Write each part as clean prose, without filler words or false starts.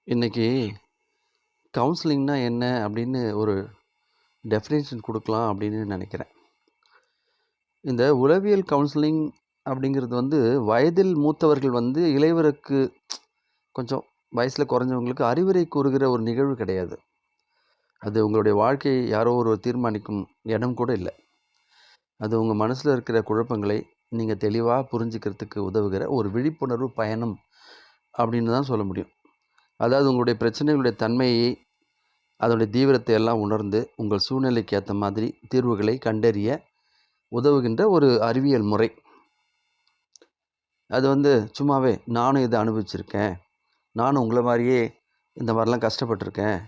இன்னைக்கு கவுன்சிலிங்னா என்ன அப்படின்னு ஒரு டெஃபினேஷன் கொடுக்கலாம் அப்படின்னு நினைக்கிறேன். இந்த உளவியல் கவுன்சிலிங் அப்படிங்கிறது வயதில் மூத்தவர்கள் இளையவருக்கு கொஞ்சம் வயசில் குறைஞ்சவங்களுக்கு அறிவுரை கூறுகிற ஒரு நிகழ்வு கிடையாது. அது உங்களுடைய வாழ்க்கையை யாரோ ஒருவர் தீர்மானிக்கும் இடம் கூட இல்லை. அது உங்கள் மனசில் இருக்கிற குழப்பங்களை நீங்கள் தெளிவாக புரிஞ்சுக்கிறதுக்கு உதவுகிற ஒரு விழிப்புணர்வு பயணம் அப்படின்னு தான் சொல்ல முடியும். அதாவது உங்களுடைய பிரச்சனைகளுடைய தன்மையை, அதனுடைய தீவிரத்தை எல்லாம் உணர்ந்து உங்கள் சூழ்நிலைக்கு ஏற்ற மாதிரி தீர்வுகளை கண்டறிய உதவுகின்ற ஒரு அறிவியல் முறை. அது சும்மாவே நானும் இதை அனுபவிச்சிருக்கேன், நானும் உங்களை மாதிரியே இந்த மாதிரிலாம் கஷ்டப்பட்டிருக்கேன்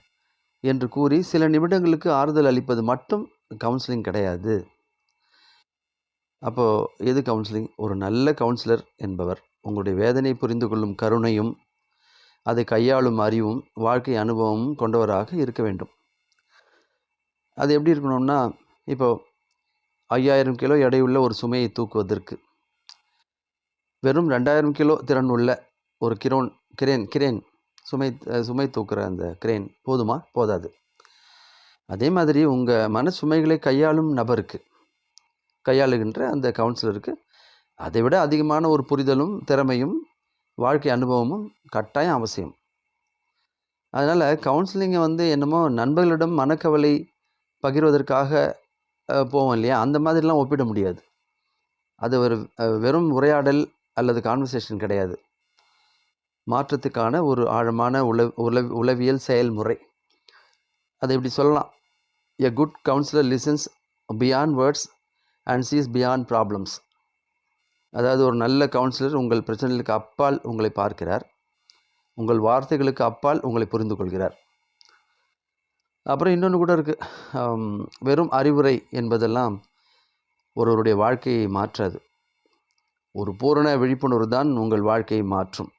என்று கூறி சில நிமிடங்களுக்கு ஆறுதல் அளிப்பது மட்டும் கவுன்சிலிங் கிடையாது. அப்போது எது கவுன்சிலிங்? ஒரு நல்ல கவுன்சிலர் என்பவர் உங்களுடைய வேதனை புரிந்து கொள்ளும் கருணையும் அதை கையாளும் அறிவும் வாழ்க்கை அனுபவமும் கொண்டவராக இருக்க வேண்டும். அது எப்படி இருக்கணும்னா, இப்போது 5000 கிலோ எடையுள்ள ஒரு சுமையை தூக்குவதற்கு வெறும் 2000 கிலோ திறன் உள்ள ஒரு கிரேன் சுமை தூக்குற அந்த கிரேன் போதுமா? போதாது. அதே மாதிரி உங்கள் மன சுமைகளை கையாளுகின்ற அந்த கவுன்சிலருக்கு அதை விட அதிகமான ஒரு புரிதலும் திறமையும் வாழ்க்கை அனுபவமும் கட்டாயம் அவசியம். அதனால் கவுன்சிலிங்கை என்னமோ நண்பர்களிடம் மனக்கவலை பகிர்வதற்காக போவோம் இல்லையா, அந்த மாதிரிலாம் ஒப்பிட முடியாது. அது ஒரு வெறும் உரையாடல் அல்லது கான்வர்சேஷன் கிடையாது. மாற்றத்துக்கான ஒரு ஆழமான உளவியல் செயல்முறை. அதை இப்படி சொல்லலாம்: a good counsellor listens beyond words and sees beyond problems. அதாவது ஒரு நல்ல கவுன்சிலர் உங்கள் பிரச்சனைகளுக்கு அப்பால் உங்களை பார்க்கிறார், உங்கள் வார்த்தைகளுக்கு அப்பால் உங்களை புரிந்து கொள்கிறார். அப்புறம் இன்னொன்று கூட இருக்குது. வெறும் அறிவுரை என்பதெல்லாம் ஒருவருடைய வாழ்க்கையை மாற்றாது. ஒரு பூரண விழிப்புணர்வு தான் உங்கள் வாழ்க்கையை மாற்றும்.